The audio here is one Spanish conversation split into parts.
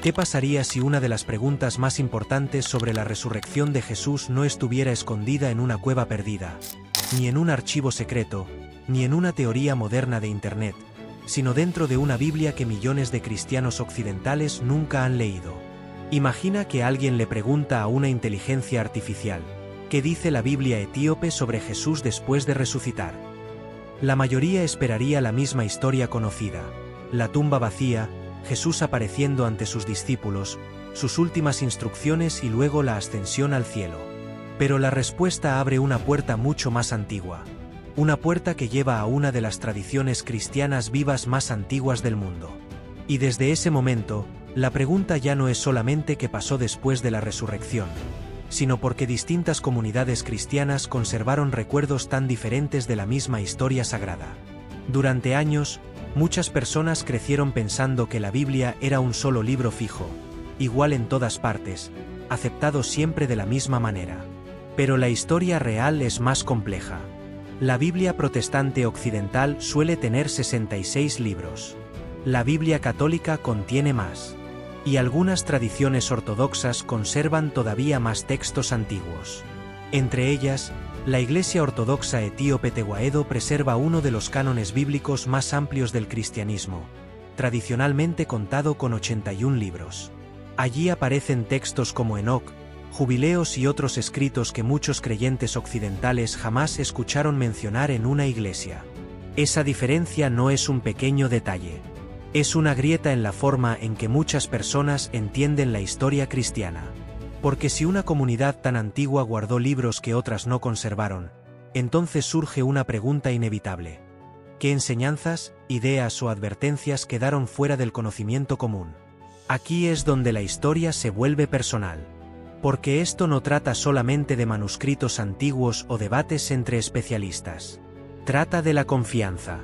¿Qué pasaría si una de las preguntas más importantes sobre la resurrección de Jesús no estuviera escondida en una cueva perdida, ni en un archivo secreto, ni en una teoría moderna de Internet, sino dentro de una Biblia que millones de cristianos occidentales nunca han leído? Imagina que alguien le pregunta a una inteligencia artificial, ¿qué dice la Biblia etíope sobre Jesús después de resucitar? La mayoría esperaría la misma historia conocida: la tumba vacía, Jesús apareciendo ante sus discípulos, sus últimas instrucciones y luego la ascensión al cielo. Pero la respuesta abre una puerta mucho más antigua. Una puerta que lleva a una de las tradiciones cristianas vivas más antiguas del mundo. Y desde ese momento, la pregunta ya no es solamente qué pasó después de la resurrección, sino porque distintas comunidades cristianas conservaron recuerdos tan diferentes de la misma historia sagrada. Durante años, muchas personas crecieron pensando que la Biblia era un solo libro fijo, igual en todas partes, aceptado siempre de la misma manera. Pero la historia real es más compleja. La Biblia protestante occidental suele tener 66 libros. La Biblia católica contiene más. Y algunas tradiciones ortodoxas conservan todavía más textos antiguos. Entre ellas, la Iglesia Ortodoxa Etíope Tewahedo preserva uno de los cánones bíblicos más amplios del cristianismo, tradicionalmente contado con 81 libros. Allí aparecen textos como Enoc, Jubileos y otros escritos que muchos creyentes occidentales jamás escucharon mencionar en una iglesia. Esa diferencia no es un pequeño detalle. Es una grieta en la forma en que muchas personas entienden la historia cristiana. Porque si una comunidad tan antigua guardó libros que otras no conservaron, entonces surge una pregunta inevitable. ¿Qué enseñanzas, ideas o advertencias quedaron fuera del conocimiento común? Aquí es donde la historia se vuelve personal. Porque esto no trata solamente de manuscritos antiguos o debates entre especialistas. Trata de la confianza.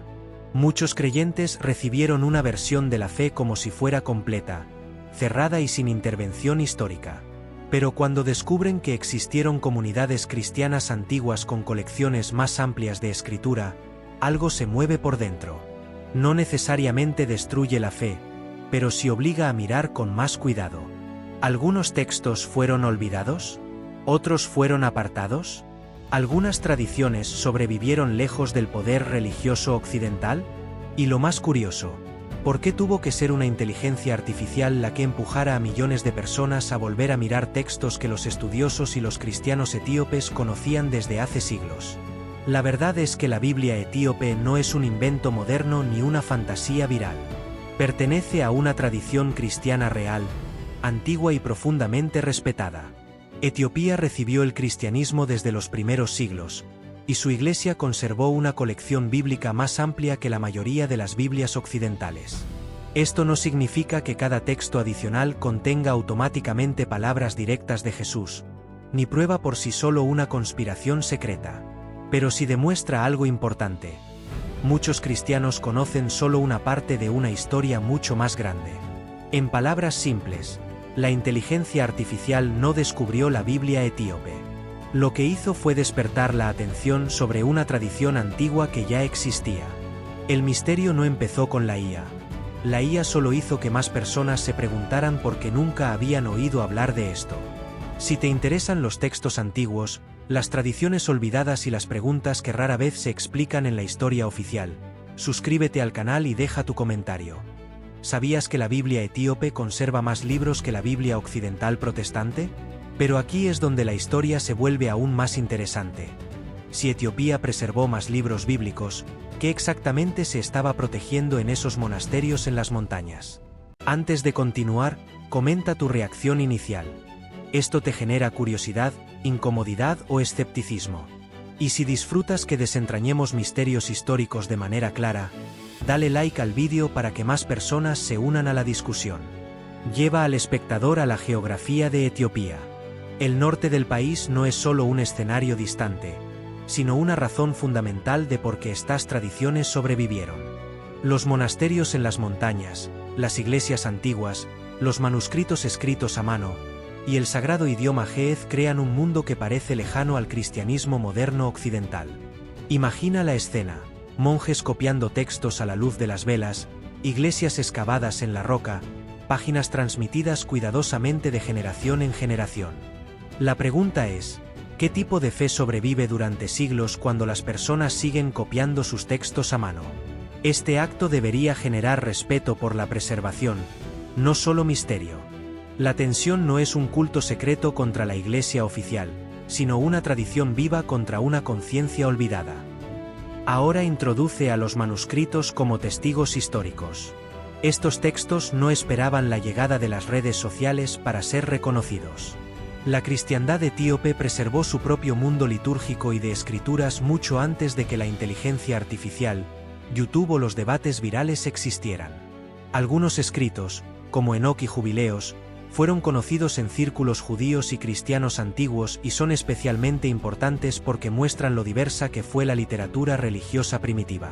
Muchos creyentes recibieron una versión de la fe como si fuera completa, cerrada y sin intervención histórica. Pero cuando descubren que existieron comunidades cristianas antiguas con colecciones más amplias de escritura, algo se mueve por dentro. No necesariamente destruye la fe, pero sí obliga a mirar con más cuidado. ¿Algunos textos fueron olvidados? ¿Otros fueron apartados? ¿Algunas tradiciones sobrevivieron lejos del poder religioso occidental? Y lo más curioso, ¿por qué tuvo que ser una inteligencia artificial la que empujara a millones de personas a volver a mirar textos que los estudiosos y los cristianos etíopes conocían desde hace siglos? La verdad es que la Biblia etíope no es un invento moderno ni una fantasía viral. Pertenece a una tradición cristiana real, antigua y profundamente respetada. Etiopía recibió el cristianismo desde los primeros siglos, y su iglesia conservó una colección bíblica más amplia que la mayoría de las Biblias occidentales. Esto no significa que cada texto adicional contenga automáticamente palabras directas de Jesús, ni prueba por sí solo una conspiración secreta. Pero sí demuestra algo importante. Muchos cristianos conocen solo una parte de una historia mucho más grande. En palabras simples, la inteligencia artificial no descubrió la Biblia etíope. Lo que hizo fue despertar la atención sobre una tradición antigua que ya existía. El misterio no empezó con la IA. La IA solo hizo que más personas se preguntaran por qué nunca habían oído hablar de esto. Si te interesan los textos antiguos, las tradiciones olvidadas y las preguntas que rara vez se explican en la historia oficial, suscríbete al canal y deja tu comentario. ¿Sabías que la Biblia etíope conserva más libros que la Biblia occidental protestante? Pero aquí es donde la historia se vuelve aún más interesante. Si Etiopía preservó más libros bíblicos, ¿qué exactamente se estaba protegiendo en esos monasterios en las montañas? Antes de continuar, comenta tu reacción inicial. ¿Esto te genera curiosidad, incomodidad o escepticismo? Y si disfrutas que desentrañemos misterios históricos de manera clara, dale like al vídeo para que más personas se unan a la discusión. Lleva al espectador a la geografía de Etiopía. El norte del país no es solo un escenario distante, sino una razón fundamental de por qué estas tradiciones sobrevivieron. Los monasterios en las montañas, las iglesias antiguas, los manuscritos escritos a mano, y el sagrado idioma ge'ez crean un mundo que parece lejano al cristianismo moderno occidental. Imagina la escena: monjes copiando textos a la luz de las velas, iglesias excavadas en la roca, páginas transmitidas cuidadosamente de generación en generación. La pregunta es, ¿qué tipo de fe sobrevive durante siglos cuando las personas siguen copiando sus textos a mano? Este acto debería generar respeto por la preservación, no solo misterio. La tensión no es un culto secreto contra la Iglesia oficial, sino una tradición viva contra una conciencia olvidada. Ahora introduce a los manuscritos como testigos históricos. Estos textos no esperaban la llegada de las redes sociales para ser reconocidos. La cristiandad etíope preservó su propio mundo litúrgico y de escrituras mucho antes de que la inteligencia artificial, YouTube o los debates virales existieran. Algunos escritos, como Enoc y Jubileos, fueron conocidos en círculos judíos y cristianos antiguos y son especialmente importantes porque muestran lo diversa que fue la literatura religiosa primitiva.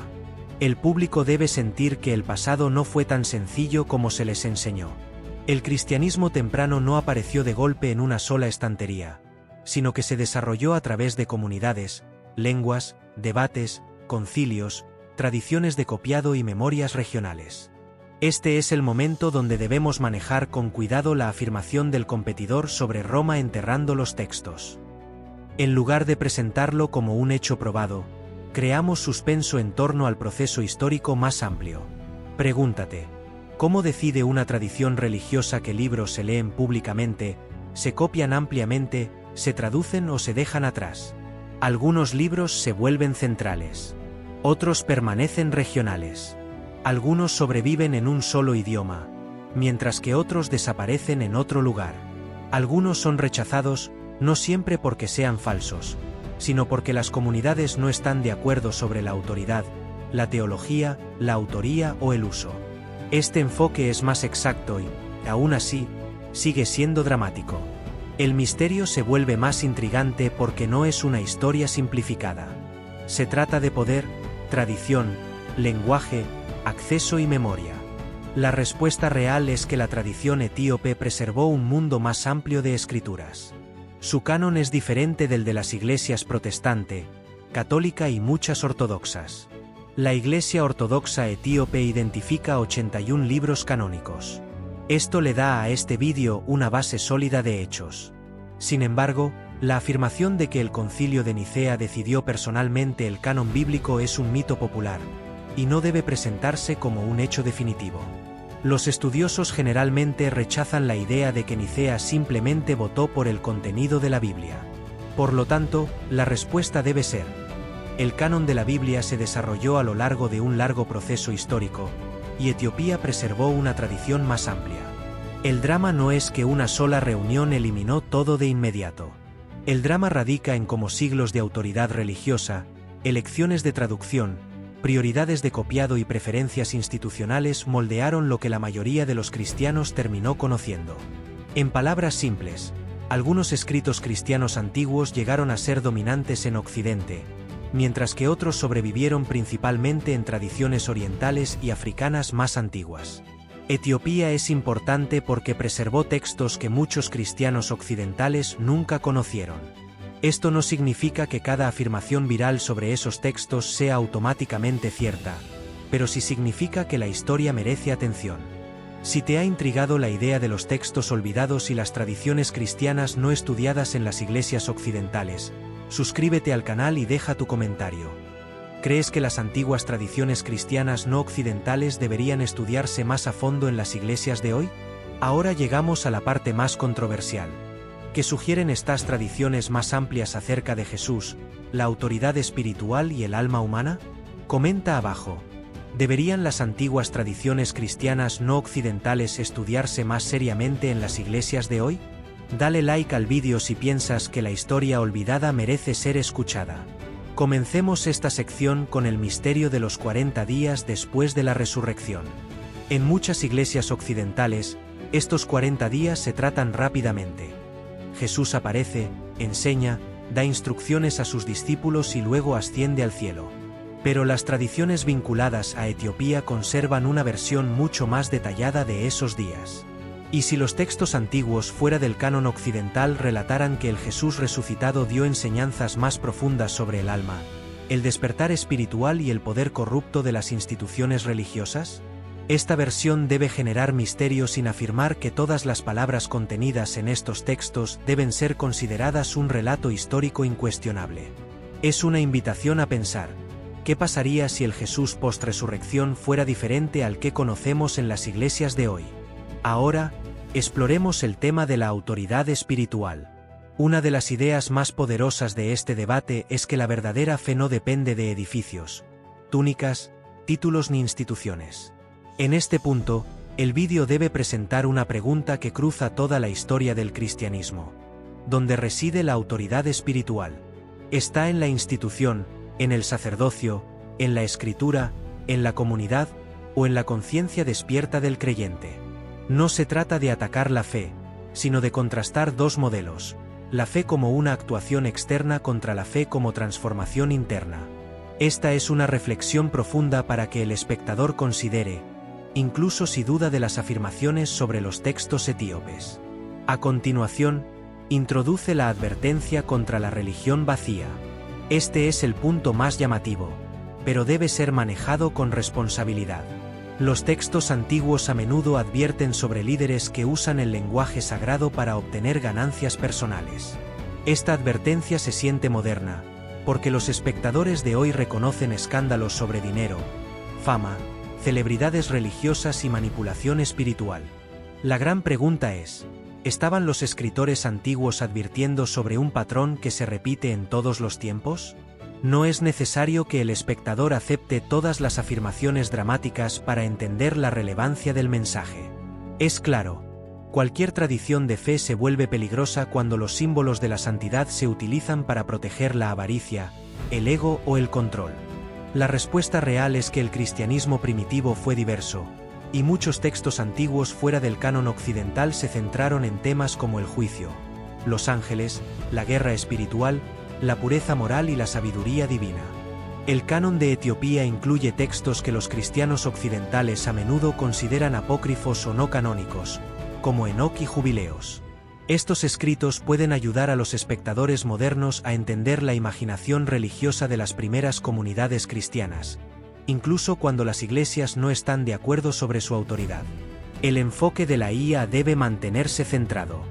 El público debe sentir que el pasado no fue tan sencillo como se les enseñó. El cristianismo temprano no apareció de golpe en una sola estantería, sino que se desarrolló a través de comunidades, lenguas, debates, concilios, tradiciones de copiado y memorias regionales. Este es el momento donde debemos manejar con cuidado la afirmación del competidor sobre Roma enterrando los textos. En lugar de presentarlo como un hecho probado, creamos suspenso en torno al proceso histórico más amplio. Pregúntate, ¿cómo decide una tradición religiosa que libros se leen públicamente, se copian ampliamente, se traducen o se dejan atrás? Algunos libros se vuelven centrales. Otros permanecen regionales. Algunos sobreviven en un solo idioma, mientras que otros desaparecen en otro lugar. Algunos son rechazados, no siempre porque sean falsos, sino porque las comunidades no están de acuerdo sobre la autoridad, la teología, la autoría o el uso. Este enfoque es más exacto y, aún así, sigue siendo dramático. El misterio se vuelve más intrigante porque no es una historia simplificada. Se trata de poder, tradición, lenguaje, acceso y memoria. La respuesta real es que la tradición etíope preservó un mundo más amplio de escrituras. Su canon es diferente del de las iglesias protestante, católica y muchas ortodoxas. La Iglesia Ortodoxa etíope identifica 81 libros canónicos. Esto le da a este vídeo una base sólida de hechos. Sin embargo, la afirmación de que el Concilio de Nicea decidió personalmente el canon bíblico es un mito popular, y no debe presentarse como un hecho definitivo. Los estudiosos generalmente rechazan la idea de que Nicea simplemente votó por el contenido de la Biblia. Por lo tanto, la respuesta debe ser: el canon de la Biblia se desarrolló a lo largo de un largo proceso histórico, y Etiopía preservó una tradición más amplia. El drama no es que una sola reunión eliminó todo de inmediato. El drama radica en cómo siglos de autoridad religiosa, elecciones de traducción, prioridades de copiado y preferencias institucionales moldearon lo que la mayoría de los cristianos terminó conociendo. En palabras simples, algunos escritos cristianos antiguos llegaron a ser dominantes en Occidente, mientras que otros sobrevivieron principalmente en tradiciones orientales y africanas más antiguas. Etiopía es importante porque preservó textos que muchos cristianos occidentales nunca conocieron. Esto no significa que cada afirmación viral sobre esos textos sea automáticamente cierta, pero sí significa que la historia merece atención. Si te ha intrigado la idea de los textos olvidados y las tradiciones cristianas no estudiadas en las iglesias occidentales, suscríbete al canal y deja tu comentario. ¿Crees que las antiguas tradiciones cristianas no occidentales deberían estudiarse más a fondo en las iglesias de hoy? Ahora llegamos a la parte más controversial. ¿Qué sugieren estas tradiciones más amplias acerca de Jesús, la autoridad espiritual y el alma humana? Comenta abajo. ¿Deberían las antiguas tradiciones cristianas no occidentales estudiarse más seriamente en las iglesias de hoy? Dale like al vídeo si piensas que la historia olvidada merece ser escuchada. Comencemos esta sección con el misterio de los 40 días después de la resurrección. En muchas iglesias occidentales, estos 40 días se tratan rápidamente. Jesús aparece, enseña, da instrucciones a sus discípulos y luego asciende al cielo. Pero las tradiciones vinculadas a Etiopía conservan una versión mucho más detallada de esos días. Y si los textos antiguos fuera del canon occidental relataran que el Jesús resucitado dio enseñanzas más profundas sobre el alma, el despertar espiritual y el poder corrupto de las instituciones religiosas? Esta versión debe generar misterio sin afirmar que todas las palabras contenidas en estos textos deben ser consideradas un relato histórico incuestionable. Es una invitación a pensar, ¿qué pasaría si el Jesús post-resurrección fuera diferente al que conocemos en las iglesias de hoy? Ahora, exploremos el tema de la autoridad espiritual. Una de las ideas más poderosas de este debate es que la verdadera fe no depende de edificios, túnicas, títulos ni instituciones. En este punto, el vídeo debe presentar una pregunta que cruza toda la historia del cristianismo. ¿Dónde reside la autoridad espiritual? ¿Está en la institución, en el sacerdocio, en la escritura, en la comunidad, o en la conciencia despierta del creyente? No se trata de atacar la fe, sino de contrastar dos modelos, la fe como una actuación externa contra la fe como transformación interna. Esta es una reflexión profunda para que el espectador considere, incluso si duda de las afirmaciones sobre los textos etíopes. A continuación, introduce la advertencia contra la religión vacía. Este es el punto más llamativo, pero debe ser manejado con responsabilidad. Los textos antiguos a menudo advierten sobre líderes que usan el lenguaje sagrado para obtener ganancias personales. Esta advertencia se siente moderna, porque los espectadores de hoy reconocen escándalos sobre dinero, fama, celebridades religiosas y manipulación espiritual. La gran pregunta es, ¿estaban los escritores antiguos advirtiendo sobre un patrón que se repite en todos los tiempos? No es necesario que el espectador acepte todas las afirmaciones dramáticas para entender la relevancia del mensaje. Es claro, cualquier tradición de fe se vuelve peligrosa cuando los símbolos de la santidad se utilizan para proteger la avaricia, el ego o el control. La respuesta real es que el cristianismo primitivo fue diverso, y muchos textos antiguos fuera del canon occidental se centraron en temas como el juicio, los ángeles, la guerra espiritual, la pureza moral y la sabiduría divina. El canon de Etiopía incluye textos que los cristianos occidentales a menudo consideran apócrifos o no canónicos, como Enoc y Jubileos. Estos escritos pueden ayudar a los espectadores modernos a entender la imaginación religiosa de las primeras comunidades cristianas, incluso cuando las iglesias no están de acuerdo sobre su autoridad. El enfoque de la IA debe mantenerse centrado.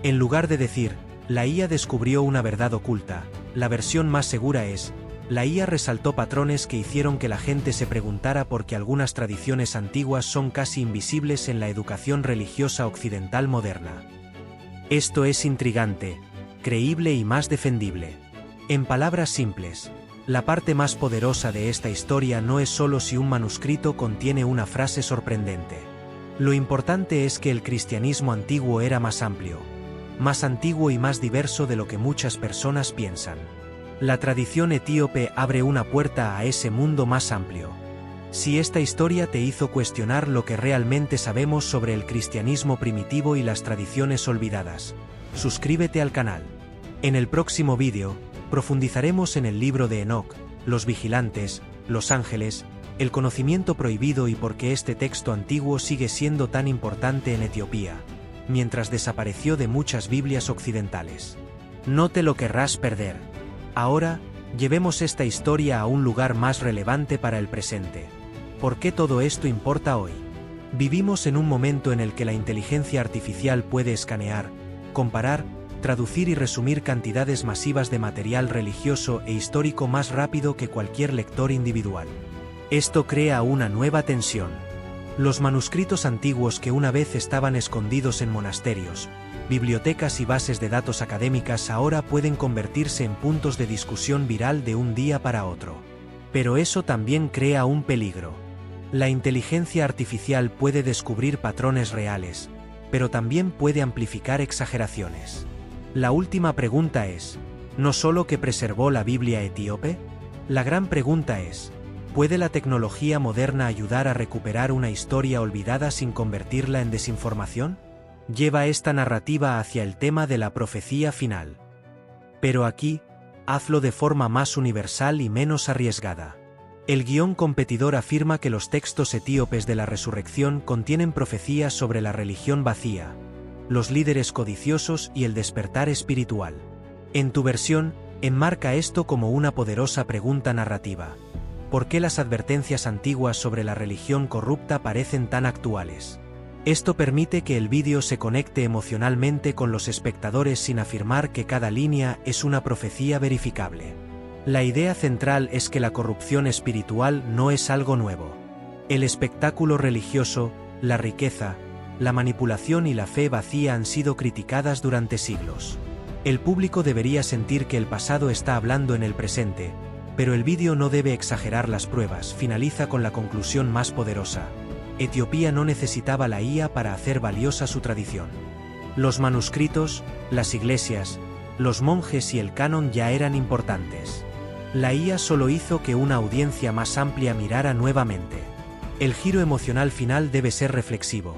En lugar de decir, la IA descubrió una verdad oculta, la versión más segura es, la IA resaltó patrones que hicieron que la gente se preguntara por qué algunas tradiciones antiguas son casi invisibles en la educación religiosa occidental moderna. Esto es intrigante, creíble y más defendible. En palabras simples, la parte más poderosa de esta historia no es solo si un manuscrito contiene una frase sorprendente. Lo importante es que el cristianismo antiguo era más amplio, más antiguo y más diverso de lo que muchas personas piensan. La tradición etíope abre una puerta a ese mundo más amplio. Si esta historia te hizo cuestionar lo que realmente sabemos sobre el cristianismo primitivo y las tradiciones olvidadas, suscríbete al canal. En el próximo vídeo, profundizaremos en el libro de Enoc, los vigilantes, los ángeles, el conocimiento prohibido y por qué este texto antiguo sigue siendo tan importante en Etiopía, mientras desapareció de muchas Biblias occidentales. No te lo querrás perder. Ahora, llevemos esta historia a un lugar más relevante para el presente. ¿Por qué todo esto importa hoy? Vivimos en un momento en el que la inteligencia artificial puede escanear, comparar, traducir y resumir cantidades masivas de material religioso e histórico más rápido que cualquier lector individual. Esto crea una nueva tensión. Los manuscritos antiguos que una vez estaban escondidos en monasterios, bibliotecas y bases de datos académicas ahora pueden convertirse en puntos de discusión viral de un día para otro. Pero eso también crea un peligro. La inteligencia artificial puede descubrir patrones reales, pero también puede amplificar exageraciones. La última pregunta es, ¿no solo que preservó la Biblia etíope? La gran pregunta es, ¿puede la tecnología moderna ayudar a recuperar una historia olvidada sin convertirla en desinformación? Lleva esta narrativa hacia el tema de la profecía final. Pero aquí, hazlo de forma más universal y menos arriesgada. El guión competidor afirma que los textos etíopes de la resurrección contienen profecías sobre la religión vacía, los líderes codiciosos y el despertar espiritual. En tu versión, enmarca esto como una poderosa pregunta narrativa. ¿Por qué las advertencias antiguas sobre la religión corrupta parecen tan actuales? Esto permite que el vídeo se conecte emocionalmente con los espectadores sin afirmar que cada línea es una profecía verificable. La idea central es que la corrupción espiritual no es algo nuevo. El espectáculo religioso, la riqueza, la manipulación y la fe vacía han sido criticadas durante siglos. El público debería sentir que el pasado está hablando en el presente, pero el vídeo no debe exagerar las pruebas. Finaliza con la conclusión más poderosa. Etiopía no necesitaba la IA para hacer valiosa su tradición. Los manuscritos, las iglesias, los monjes y el canon ya eran importantes. La IA solo hizo que una audiencia más amplia mirara nuevamente. El giro emocional final debe ser reflexivo.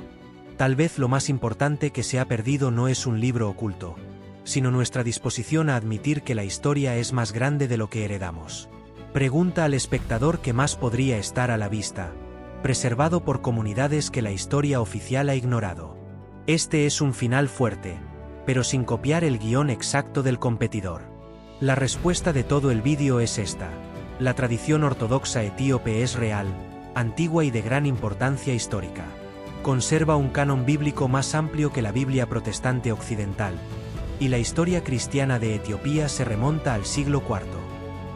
Tal vez lo más importante que se ha perdido no es un libro oculto, sino nuestra disposición a admitir que la historia es más grande de lo que heredamos. Pregunta al espectador qué más podría estar a la vista, preservado por comunidades que la historia oficial ha ignorado. Este es un final fuerte, pero sin copiar el guión exacto del competidor. La respuesta de todo el vídeo es esta: la tradición ortodoxa etíope es real, antigua y de gran importancia histórica. Conserva un canon bíblico más amplio que la Biblia protestante occidental, y la historia cristiana de Etiopía se remonta al siglo IV.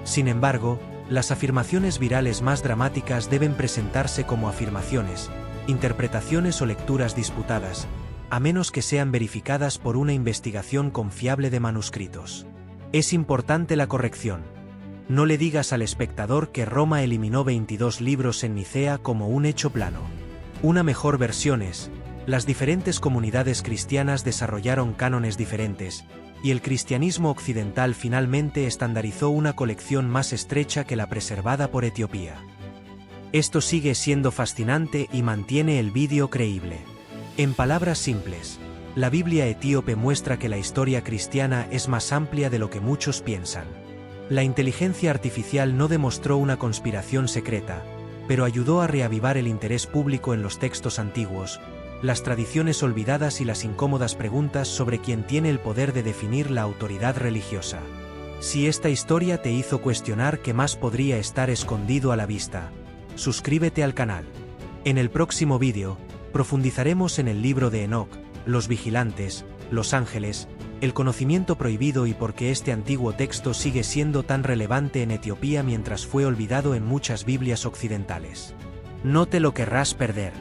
Sin embargo, las afirmaciones virales más dramáticas deben presentarse como afirmaciones, interpretaciones o lecturas disputadas, a menos que sean verificadas por una investigación confiable de manuscritos. Es importante la corrección. No le digas al espectador que Roma eliminó 22 libros en Nicea como un hecho plano. Una mejor versión es: las diferentes comunidades cristianas desarrollaron cánones diferentes, y el cristianismo occidental finalmente estandarizó una colección más estrecha que la preservada por Etiopía. Esto sigue siendo fascinante y mantiene el vídeo creíble. En palabras simples, la Biblia etíope muestra que la historia cristiana es más amplia de lo que muchos piensan. La inteligencia artificial no demostró una conspiración secreta, pero ayudó a reavivar el interés público en los textos antiguos, las tradiciones olvidadas y las incómodas preguntas sobre quién tiene el poder de definir la autoridad religiosa. Si esta historia te hizo cuestionar qué más podría estar escondido a la vista, suscríbete al canal. En el próximo vídeo, profundizaremos en el libro de Enoc, los vigilantes, los ángeles, el conocimiento prohibido y por qué este antiguo texto sigue siendo tan relevante en Etiopía mientras fue olvidado en muchas Biblias occidentales. No te lo querrás perder.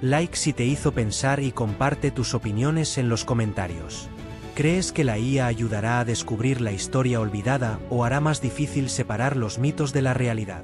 Like si te hizo pensar y comparte tus opiniones en los comentarios. ¿Crees que la IA ayudará a descubrir la historia olvidada o hará más difícil separar los mitos de la realidad?